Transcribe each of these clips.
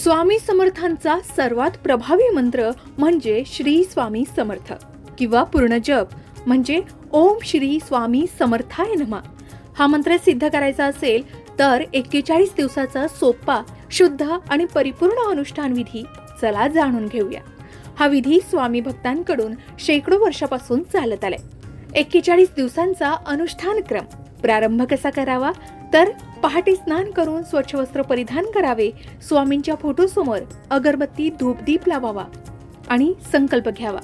स्वामी समर्थांचा सर्वात प्रभावी मंत्र म्हणजे श्री स्वामी समर्थ किंवा पूर्ण जप म्हणजे ओम श्री स्वामी समर्थाय नमः. हा मंत्र सिद्ध करायचा असेल तर 41 दिवसाचा सोपा, शुद्ध आणि परिपूर्ण अनुष्ठान विधी चला जाणून घेऊया. हा विधी स्वामी भक्तांकडून शेकडो वर्षापासून चालत आलाय. 41 दिवसांचा अनुष्ठान क्रम. प्रारंभ कसा करावा तर पहाटे स्नान करून स्वच्छ वस्त्र परिधान करावे, स्वामींच्या फोटोसमोर अगरबत्ती धूपदीप लावावा आणि संकल्प घ्यावा,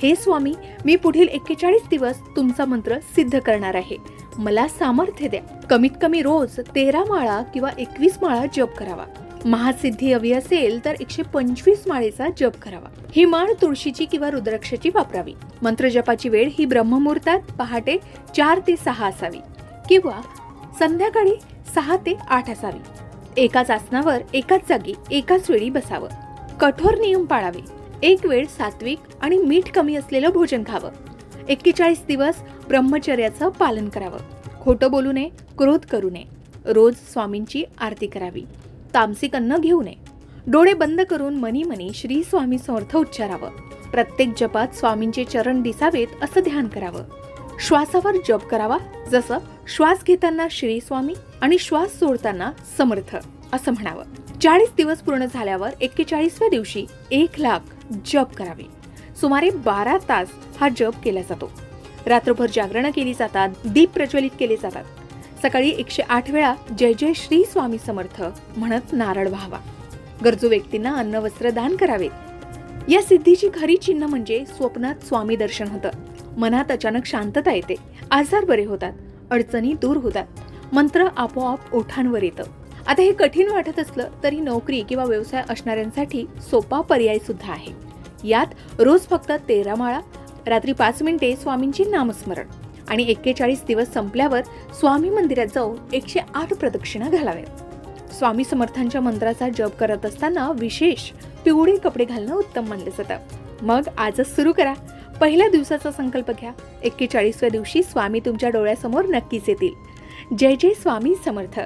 हे स्वामी, मी पुढील 41 दिवस तुमचा मंत्र सिद्ध करणार आहे, मला सामर्थ्य द्या. कमीत कमी रोज 13 माळा किंवा 21 माळा जप करावा. महासिद्धी हवी असेल तर 125 माळेचा जप करावा. ही माळ तुळशीची किंवा रुद्राक्षाची वापरावी. मंत्र जपाची वेळ ही ब्रह्ममुहूर्तात पहाटे 4 ते 6 असावी किंवा संध्याकाळी 6 ते 8 असावी. एकाच आसनावर एकाच जागी एकाच वेळी बसावं. कठोर नियम पाळावे. एक वेळ सात्विक आणि मीठ कमी असलेलं भोजन खावं. 41 दिवस ब्रह्मचर्याचं पालन करावं. खोटं बोलू नये, क्रोध करू नये. रोज स्वामींची आरती करावी. तामसिक अन्न घेऊ नये. डोळे बंद करून मनी मनी श्री स्वामी समर्थ उच्चारावं. प्रत्येक जपात स्वामींचे चरण दिसावेत असं ध्यान करावं. श्वासावर जप करावा, जसं श्वास घेताना श्री स्वामी आणि श्वास सोडताना समर्थ असं म्हणावं. 40 दिवस पूर्ण झाल्यावर 41व्या दिवशी 1,00,000 जप करावे. सुमारे 12 तास हा जप केला जातो. रात्रभर जागरण केली जातात, दीप प्रज्वलित केले जातात. सकाळी 108 वेळा जय जय श्री स्वामी समर्थ म्हणत नारळ व्हावा. गरजू व्यक्तींना अन्न वस्त्र दान करावे. या सिद्धीची खरी चिन्ह म्हणजे स्वप्नात स्वामी दर्शन होतं, मनात अचानक शांतता येते, आजार बरे होतात, अडचणी दूर होतात, मंत्र आपोआप ओठांवर येतं. आता हे कठीण वाटत असलं तरी नोकरी किंवा व्यवसाय असणाऱ्यांसाठी सोपा पर्याय सुद्धा आहे. यात रोज फक्त 13 माळा, रात्री 5 मिनिटे स्वामींची नामस्मरण आणि 41 दिवस संपल्यावर स्वामी मंदिरात जाऊन 108 प्रदक्षिणा घालाव्यात. स्वामी समर्थांच्या मंत्राचा जप करत असताना विशेष पिवळे कपडे घालणं उत्तम मानलं जातं. मग आजच सुरू करा. पहिल्या दिवसाचा संकल्प घ्या. 41व्या दिवशी स्वामी तुमच्या डोळ्यासमोर नक्कीच येतील. जय जय स्वामी समर्थ.